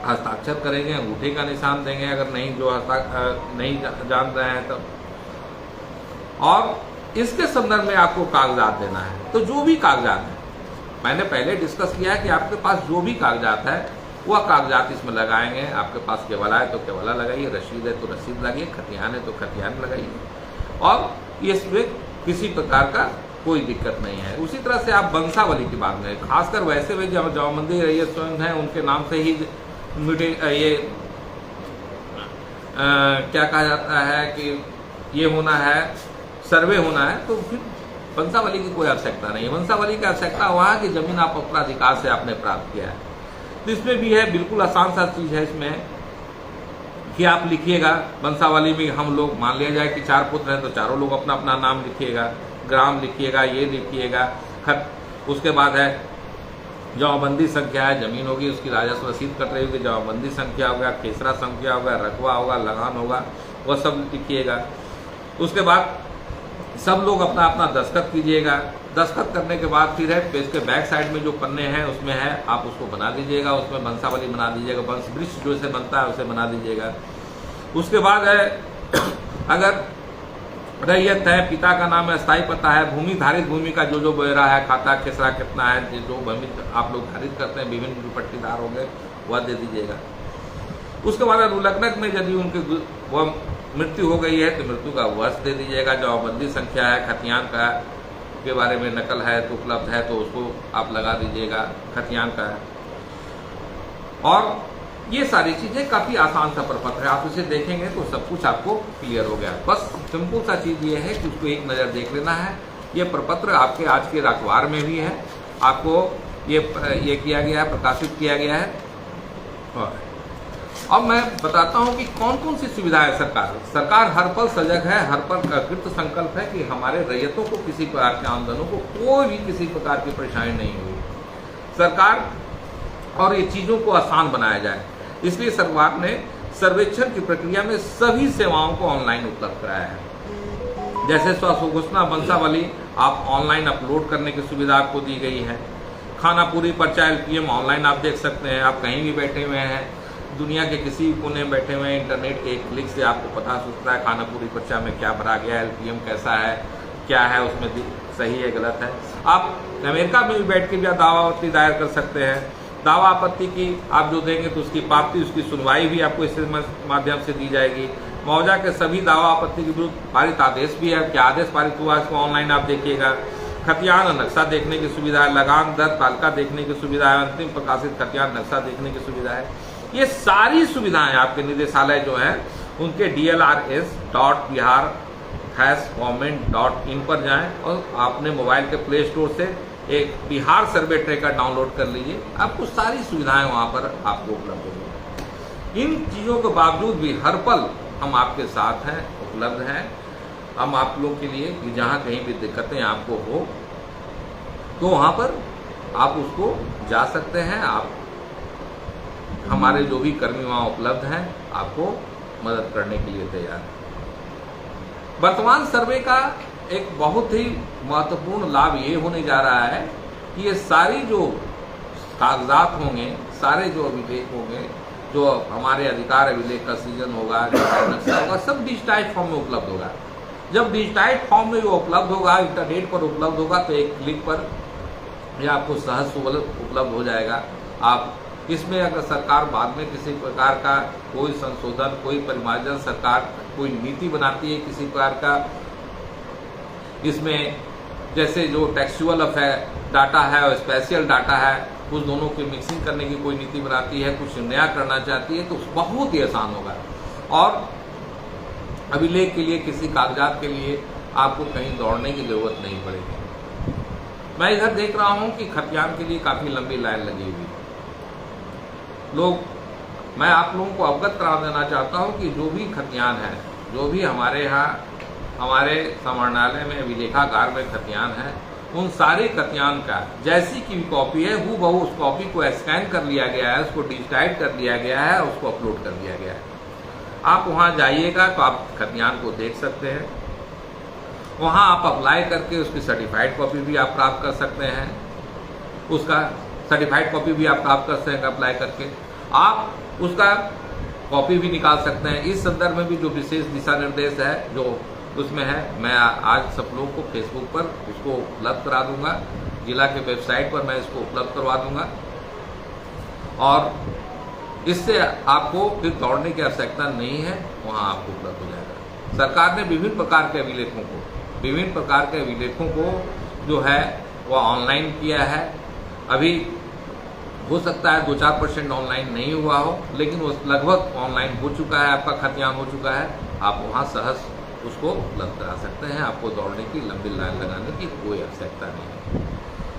हस्ताक्षर करेंगे, अंगूठे का निशान देंगे अगर नहीं जो नहीं जान रहे हैं तब, और इसके संदर्भ में आपको कागजात देना है। तो जो भी कागजात है, मैंने पहले डिस्कस किया है कि आपके पास जो भी कागजात है वह कागजात इसमें लगाएंगे। आपके पास केवाला है तो केवाला लगाइए, रसीद है तो रसीद लगाइए, खतियान है तो खतियान लगाइए, और इसमें किसी प्रकार का कोई दिक्कत नहीं है। उसी तरह से आप वंशावली की बात करें, खासकर वैसे भी जमाबंदी रैयत स्वयं है उनके नाम से ही ये क्या कहा जाता है कि ये होना है, सर्वे होना है, तो फिर वंशावली की कोई आवश्यकता नहीं है। वंशावली की आवश्यकता वहाँ की जमीन आप उत्तराधिकार से आपने प्राप्त किया है। तो इसमें भी है, बिल्कुल आसान सा चीज है इसमें कि आप लिखिएगा वंशावली में हम लोग, मान लिया जाए कि 4 पुत्र हैं तो चारों लोग अपना अपना नाम लिखिएगा, ग्राम लिखिएगा, ये लिखिएगा, खत। उसके बाद है जमाबंदी संख्या है, जमीन होगी उसकी राजस्व रसीद कट रही होगी, जमाबंदी संख्या होगा, खेसरा संख्या होगा, रकबा होगा, लगान होगा, वह सब लिखिएगा। उसके बाद सब लोग अपना अपना दस्तखत कीजिएगा। दस्तखत करने के बाद फिर है पेज के बैक साइड में जो पन्ने हैं उसमें है, आप उसको बना दीजिएगा, उसमें वंशावली बना दीजिएगा, वंश वृक्ष जो से बनता है उसे बना दीजिएगा। उसके बाद है अगर रैयत है, पिता का नाम है, स्थायी पता है, भूमि धारित भूमि का जो ब्यौरा है, खाता खेसरा कितना है, जो भूमि आप लोग धारित करते हैं, विभिन्न जो पट्टीदार हो गए वह दे दीजिएगा। उसके बाद अनुलग्नक में यदि उनके वह मृत्यु हो गई है तो मृत्यु का वर्ष दे दीजिएगा। जमाबंदी संख्या है, खतियान का के बारे में नकल है तो उपलब्ध है तो उसको आप लगा दीजिएगा, खतियान का है। और ये सारी चीजें काफी आसान सा प्रपत्र है, आप इसे देखेंगे तो सब कुछ आपको क्लियर हो गया। बस सिंपल सा चीज ये है कि उसको एक नजर देख लेना है। ये प्रपत्र आपके आज के अखबार में भी है, आपको ये किया गया है, प्रकाशित किया गया है। अब मैं बताता हूं कि कौन कौन सी सुविधाएं सरकार हर पल सजग है, हर पल कृत संकल्प है कि हमारे रैयतों को किसी प्रकार के आमदनों को कोई भी किसी प्रकार की परेशानी नहीं हुई सरकार, और ये चीजों को आसान बनाया जाए। इसलिए सरकार ने सर्वेक्षण की प्रक्रिया में सभी सेवाओं को ऑनलाइन उपलब्ध कराया है। जैसे स्वघोषणा वंशावली आप ऑनलाइन अपलोड करने की सुविधा आपको दी गई है। खाना पूरी पर्चा LPM ऑनलाइन आप देख सकते हैं, आप कहीं भी बैठे हुए हैं। दुनिया के किसी कोने में बैठे हुए इंटरनेट के एक क्लिक से आपको पता चलता है खानापुरी पर्चा में क्या भरा गया है, LPM कैसा है, क्या है उसमें सही है गलत है। आप अमेरिका में भी बैठ के भी दावा आपत्ति दायर कर सकते हैं। दावा आपत्ति की आप जो देंगे तो उसकी प्राप्ति, उसकी सुनवाई भी आपको इस माध्यम से दी जाएगी। मौजा के सभी दावा आपत्ति के विरुद्ध पारित आदेश भी है, क्या आदेश पारित हुआ इसको ऑनलाइन आप देखिएगा। खतियान नक्शा देखने की सुविधा है, लगान दर तालिका देखने की सुविधा है, अंतिम प्रकाशित खतियान नक्शा देखने की सुविधा है। ये सारी सुविधाएं आपके निदेशालय जो है उनके dlrs.bihar-government.in पर जाएं और अपने मोबाइल के प्ले स्टोर से एक बिहार सर्वे ट्रैकर डाउनलोड कर लीजिए। आपको सारी सुविधाएं वहां पर आपको उपलब्ध होंगी। इन चीज़ों के बावजूद भी हर पल हम आपके साथ हैं, उपलब्ध हैं। हम आप लोग के लिए कि जहाँ कहीं भी दिक्कतें आपको हो तो वहाँ पर आप उसको जा सकते हैं। आप हमारे जो भी कर्मी वहाँ उपलब्ध हैं आपको मदद करने के लिए तैयार हैं। वर्तमान सर्वे का एक बहुत ही महत्वपूर्ण लाभ ये होने जा रहा है कि ये सारी जो कागजात होंगे, सारे जो अभिलेख होंगे, जो हमारे अधिकार अभिलेख का सीजन होगा, नक्शा होगा, सब डिजिटाइज फॉर्म में उपलब्ध होगा। जब डिजिटाइज फॉर्म में वो उपलब्ध होगा, इंटरनेट पर उपलब्ध होगा तो एक क्लिक पर यह आपको सहज सुलभ उपलब्ध हो जाएगा। आप इसमें अगर सरकार बाद में किसी प्रकार का कोई संशोधन, कोई परिमार्जन, सरकार कोई नीति बनाती है किसी प्रकार का, इसमें जैसे जो टेक्सचुअल डाटा है और स्पेशियल डाटा है उस दोनों की मिक्सिंग करने की कोई नीति बनाती है, कुछ नया करना चाहती है तो बहुत ही आसान होगा। और अभिलेख के लिए, किसी कागजात के लिए आपको कहीं दौड़ने की जरूरत नहीं पड़ेगी। मैं इधर देख रहा हूं कि खतियान के लिए काफी लंबी लाइन लगी हुई है। मैं आप लोगों को अवगत करा देना चाहता हूं कि जो भी खतियान है, जो भी हमारे यहाँ हमारे समाहरणालय में अभिलेखागार में खतियान है, उन सारे खतियान का जैसी की कॉपी है हूबहू उस कॉपी को स्कैन कर लिया गया है, उसको डिजिटाइज कर लिया गया है, उसको अपलोड कर दिया गया है। आप वहाँ जाइएगा तो आप खतियान को देख सकते हैं। वहाँ आप अप्लाई करके उसकी सर्टिफाइड कॉपी भी आप प्राप्त कर सकते हैं। उसका सर्टिफाइड कॉपी भी आप प्राप्त कर सकते हैं अप्लाई करके। आप उसका कॉपी भी निकाल सकते हैं। इस संदर्भ में भी जो विशेष दिशा निर्देश है जो उसमें है, मैं आज सब लोगों को फेसबुक पर उसको उपलब्ध करा दूंगा, जिला के वेबसाइट पर मैं इसको उपलब्ध करवा दूंगा और इससे आपको फिर दौड़ने की आवश्यकता नहीं है, वहाँ आपको उपलब्ध हो जाएगा। सरकार ने विभिन्न प्रकार के अभिलेखों को जो है वह ऑनलाइन किया है। अभी हो सकता है 2-4% ऑनलाइन नहीं हुआ हो, लेकिन वो लगभग ऑनलाइन हो चुका है, आपका खतियान हो चुका है। आप वहाँ सहज उसको उपलब्ध करा सकते हैं। आपको दौड़ने की, लंबी लाइन लगाने की कोई आवश्यकता नहीं है।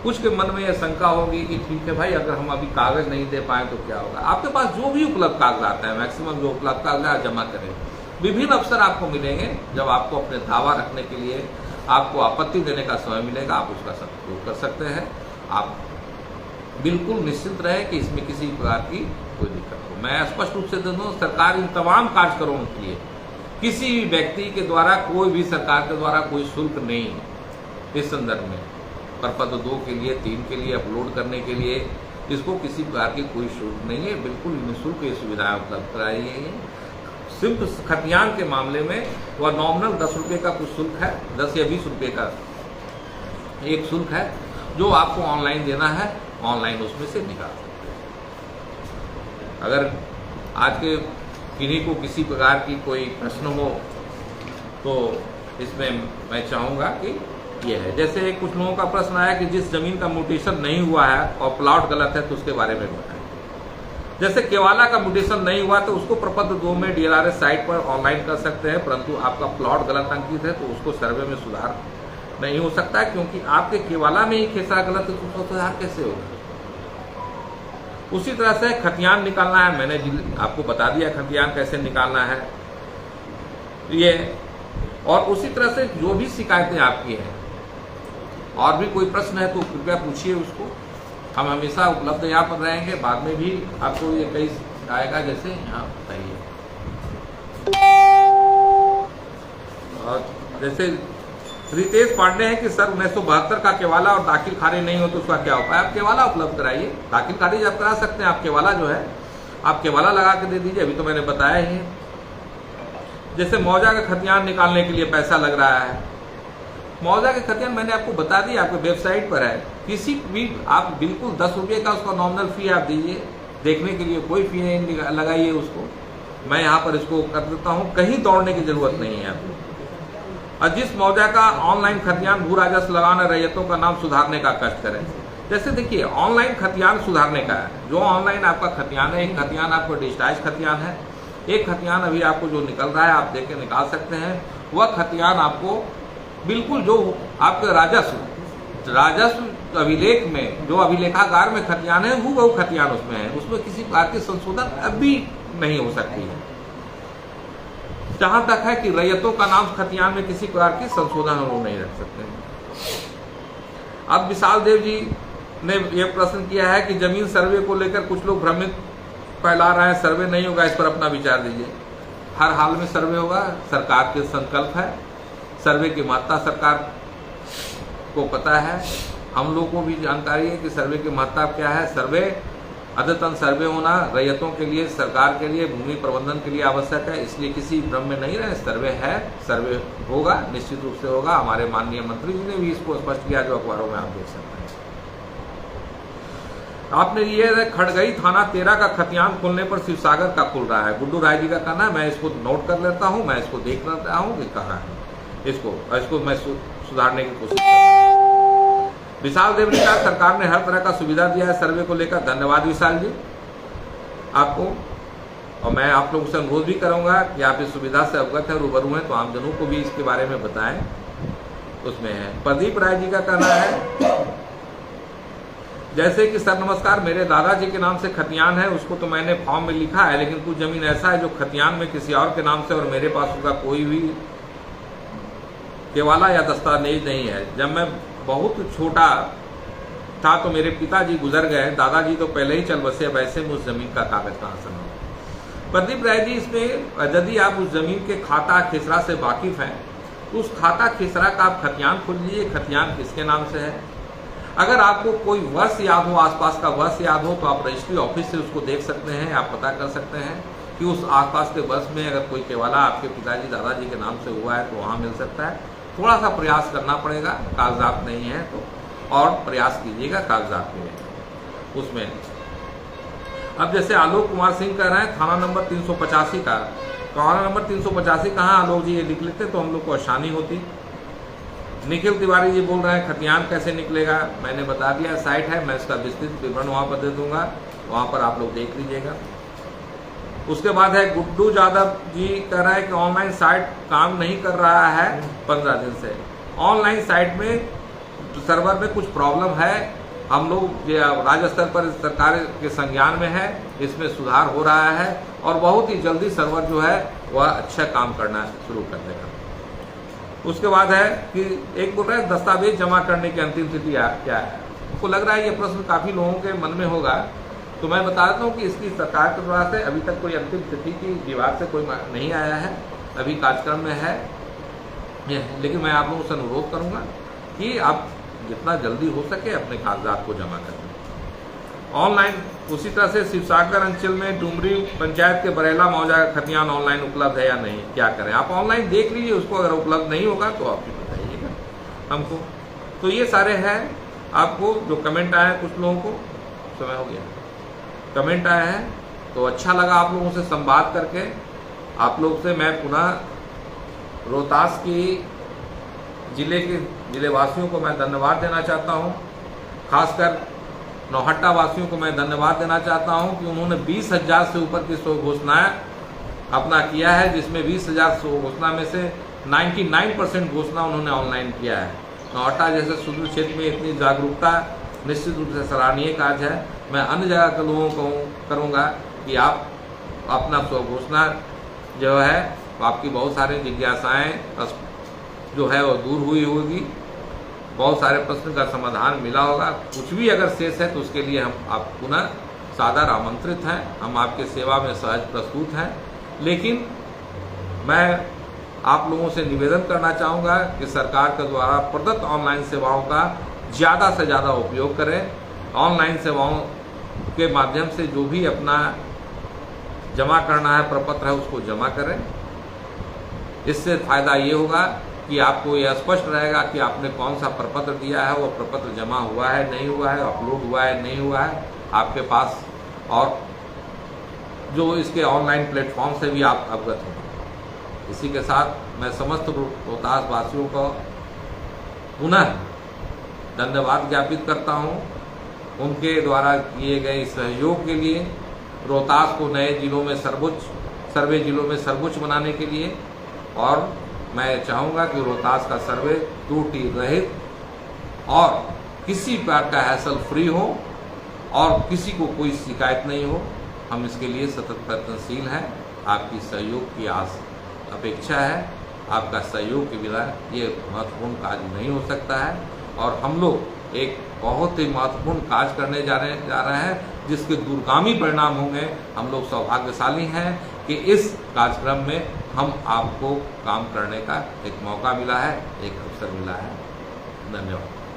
कुछ के मन में यह शंका होगी कि ठीक है भाई, अगर हम अभी कागज नहीं दे पाए तो क्या होगा। आपके पास जो भी उपलब्ध कागजात है, मैक्सिमम जो उपलब्ध कागजात जमा करें। विभिन्न अवसर आपको मिलेंगे जब आपको अपने दावा रखने के लिए आपको आपत्ति देने का समय मिलेगा, आप उसका सदुपयोग कर सकते हैं। आप बिल्कुल निश्चित रहे कि इसमें किसी प्रकार की कोई दिक्कत हो। मैं स्पष्ट रूप से दोनों सरकार इन तमाम कार्यक्रमों के लिए किसी भी व्यक्ति के द्वारा, कोई भी सरकार के द्वारा कोई शुल्क नहीं है। इस संदर्भ में प्रपत्र 2 के लिए, 3 के लिए अपलोड करने के लिए इसको किसी प्रकार की कोई शुल्क नहीं है। बिल्कुल निःशुल्क ये सुविधाएं उपलब्ध कराई गई है। सिर्फ खतियान के मामले में वह नॉमिनल 10 रुपये का कुछ शुल्क है, 10 या 20 रुपये का एक शुल्क है जो आपको ऑनलाइन देना है। ऑनलाइन उसमें से निकाल सकते हैं। अगर आज के किन्हीं को किसी प्रकार की कोई प्रश्न हो तो इसमें मैं चाहूँगा कि ये है, जैसे कुछ लोगों का प्रश्न आया कि जिस जमीन का म्यूटेशन नहीं हुआ है और प्लॉट गलत है तो उसके बारे में बताएं। जैसे केवाला का म्यूटेशन नहीं हुआ तो उसको प्रपत्र 2 में DLRS साइट पर ऑनलाइन कर सकते हैं, परंतु आपका प्लॉट गलत अंकित है तो उसको सर्वे में सुधार नहीं हो सकता है, क्योंकि आपके केवाला में ही खेसरा गलत है तो सुधार कैसे होगा। उसी तरह से खतियान निकालना है, मैंने आपको बता दिया खतियान कैसे निकालना है ये। और उसी तरह से जो भी शिकायतें आपकी हैं और भी कोई प्रश्न है तो कृपया पूछिए उसको। हम हमेशा उपलब्ध यहाँ पर रहेंगे। बाद में भी आपको ये कई आएगा, जैसे यहाँ बताइए। और जैसे रितेश पांडे हैं कि सर 1972 का केवाला और दाखिल खारिज नहीं हो तो उसका क्या उपाय। आप केवाला उपलब्ध कराइए, दाखिल खारिज आप करा सकते हैं। आप केवाला जो है आप केवाला लगा के दे दीजिए, अभी तो मैंने बताया ही है। जैसे मौजा का खतियान निकालने के लिए पैसा लग रहा है, मौजा के खतियान मैंने आपको बता दिया, आपके वेबसाइट पर है। किसी भी आप बिल्कुल 10 रुपये का उसका नॉमिनल फी आप दीजिए, देखने के लिए कोई फी नहीं लगाइए उसको। मैं यहाँ पर इसको कर देता हूँ, कहीं दौड़ने की जरूरत नहीं है आपको। और जिस मौजा का ऑनलाइन खतियान भू राजस्व लगाना रैयतों का नाम सुधारने का कष्ट करें। जैसे देखिए ऑनलाइन खतियान सुधारने का है, जो ऑनलाइन आपका खतियान है, एक खतियान आपको डिजिटाइज खतियान है, एक खतियान अभी आपको जो निकल रहा है आप देख के निकाल सकते हैं। वह खतियान आपको बिल्कुल जो आपके राजस्व अभिलेख में, जो अभिलेखागार में खतियान है, वो खतियान उसमें है, उसमें किसी प्रकार की संशोधन अभी नहीं हो सकती है। जहां तक है कि रैयतों का नाम खतियान में किसी प्रकार की संशोधन हम लोग नहीं रख सकते हैं। अब विशाल देव जी ने यह प्रश्न किया है कि जमीन सर्वे को लेकर कुछ लोग भ्रमित फैला रहे हैं, सर्वे नहीं होगा, इस पर अपना विचार दीजिए। हर हाल में सर्वे होगा, सरकार के संकल्प है, सर्वे की महत्ता सरकार को पता है, हम लोगों को भी जानकारी है कि सर्वे की महत्ता क्या है। सर्वे अद्यतन सर्वे होना रैयतों के लिए, सरकार के लिए, भूमि प्रबंधन के लिए आवश्यक है, इसलिए किसी भ्रम में नहीं रहे। सर्वे है, सर्वे होगा, निश्चित रूप से होगा। हमारे माननीय मंत्री जी ने भी इसको स्पष्ट किया, जो अखबारों में आप देख सकते हैं। आपने ये खड़गई थाना 13 का खतियान खोलने पर शिवसागर का खुल रहा है, गुड्डू राय जी का कहना है। मैं इसको नोट कर लेता हूँ, मैं इसको देख लेता हूँ कि कहाँ है, इसको मैं सुधारने की कोशिश करता हूँ। विशाल देव ने कहा सरकार ने हर तरह का सुविधा दिया है सर्वे को लेकर। धन्यवाद विशाल जी आपको। और मैं आप लोगों से अनुरोध भी करूंगा कि आप इस सुविधा से अवगत हैं, रूबरू हैं, तो आमजनों को भी इसके बारे में बताएं। उसमें है प्रदीप राय जी का कहना है जैसे कि सर नमस्कार, मेरे दादाजी के नाम से खतियान है, उसको तो मैंने फॉर्म में लिखा है, लेकिन कुछ जमीन ऐसा है जो खतियान में किसी और के नाम से और मेरे पास उसका कोई भी केवाला या दस्तावेज नहीं है। जब मैं बहुत छोटा था तो मेरे पिताजी गुजर गए, दादाजी तो पहले ही चल बसे, वैसे में उस जमीन का कागज कहाँ से मिला। प्रदीप राय जी, इसमें यदि आप उस जमीन के खाता खिसरा से वाकिफ हैं तो उस खाता खिसरा का आप खतियान खोल लीजिए, खतियान किसके नाम से है। अगर आपको कोई वर्ष याद हो, आसपास का वर्ष याद हो, तो आप रजिस्ट्री ऑफिस से उसको देख सकते हैं, आप पता कर सकते हैं कि उस आसपास के वर्ष में अगर कोई केवाला आपके पिताजी दादाजी के नाम से हुआ है तो वहाँ मिल सकता है। थोड़ा सा प्रयास करना पड़ेगा, कागजात नहीं है तो, और प्रयास कीजिएगा कागजात में उसमें। अब जैसे आलोक कुमार सिंह कह रहे हैं थाना नंबर 385 का, थाना नंबर 385 कहाँ आलोक जी, ये लिख लेते तो हम लोग को आसानी होती। निखिल तिवारी जी बोल रहे हैं खतियान कैसे निकलेगा, मैंने बता दिया साइट है, मैं इसका विस्तृत विवरण वहाँ पर दे दूंगा, वहाँ पर आप लोग देख लीजिएगा। उसके बाद है गुड्डू यादव जी कह रहे हैं कि ऑनलाइन साइट काम नहीं कर रहा है 15 दिन से। ऑनलाइन साइट में सर्वर में कुछ प्रॉब्लम है, हम लोग राज्य स्तर पर सरकार के संज्ञान में है, इसमें सुधार हो रहा है और बहुत ही जल्दी सर्वर जो है वह अच्छा काम करना शुरू कर देगा। उसके बाद है कि एक बोल रहा है दस्तावेज जमा करने की अंतिम तिथि क्या है। आपको लग रहा है ये प्रश्न काफी लोगों के मन में होगा, तो मैं बता देता हूँ कि इसकी सरकार के द्वारा से अभी तक कोई अंतिम तिथि की विभाग से कोई नहीं आया है, अभी कार्यक्रम में है। लेकिन मैं आप लोगों से अनुरोध करूंगा कि आप जितना जल्दी हो सके अपने कागजात को जमा करें ऑनलाइन। उसी तरह से शिवसागर अंचल में डुमरी पंचायत के बरेला मौजा का खतियान ऑनलाइन उपलब्ध है या नहीं, क्या करें। आप ऑनलाइन देख लीजिए उसको, अगर उपलब्ध नहीं होगा तो आप भी बताइएगा हमको। तो ये सारे हैं आपको जो कमेंट आए हैं, कुछ लोगों को समय हो गया कमेंट आया है, तो अच्छा लगा आप लोगों से संवाद करके। आप लोग से मैं पुनः रोहतास की जिले वासियों को मैं धन्यवाद देना चाहता हूं, खासकर नौहट्टा वासियों को मैं धन्यवाद देना चाहता हूं कि उन्होंने 20,000 से ऊपर की स्व घोषणाएं अपना किया है, जिसमें 20,000 स्व घोषणा में से 99% घोषणा उन्होंने ऑनलाइन किया है। नौहट्टा जैसे सुदूर क्षेत्र में इतनी जागरूकता निश्चित रूप से सराहनीय कार्य है। मैं अन्य जगह के लोगों को करूँगा कि आप अपना स्व घोषणा जो है, आपकी बहुत सारी जिज्ञासाएं जो है वो दूर हुई होगी, बहुत सारे प्रश्न का समाधान मिला होगा। कुछ भी अगर शेष है तो उसके लिए हम आप पुनः सादर आमंत्रित हैं, हम आपके सेवा में सहज प्रस्तुत हैं। लेकिन मैं आप लोगों से निवेदन करना चाहूँगा कि सरकार के द्वारा प्रदत्त ऑनलाइन सेवाओं का ज़्यादा से ज़्यादा उपयोग करें। ऑनलाइन सेवाओं के माध्यम से जो भी अपना जमा करना है प्रपत्र है उसको जमा करें। इससे फायदा ये होगा कि आपको यह स्पष्ट रहेगा कि आपने कौन सा प्रपत्र दिया है, वो प्रपत्र जमा हुआ है नहीं हुआ है, अपलोड हुआ है नहीं हुआ है आपके पास, और जो इसके ऑनलाइन प्लेटफॉर्म से भी आप अवगत होंगे। इसी के साथ मैं समस्त रोहतास वासियों को पुनः धन्यवाद ज्ञापित करता हूं, उनके द्वारा किए गए सहयोग के लिए, रोहतास को नए जिलों में सर्वे जिलों में सर्वोच्च बनाने के लिए। और मैं चाहूँगा कि रोहतास का सर्वे त्रुटि रहित और किसी प्रकार का हैसल फ्री हो और किसी को कोई शिकायत नहीं हो। हम इसके लिए सतत प्रयत्नशील हैं। आपकी सहयोग की अपेक्षा है। आपका सहयोग के बिना ये महत्वपूर्ण कार्य नहीं हो सकता है। और हम लोग एक बहुत ही महत्वपूर्ण कार्य करने जा रहे हैं जिसके दूरगामी परिणाम होंगे। हम लोग सौभाग्यशाली हैं कि इस कार्यक्रम में हम आपको काम करने का एक मौका मिला है, एक अवसर मिला है। धन्यवाद।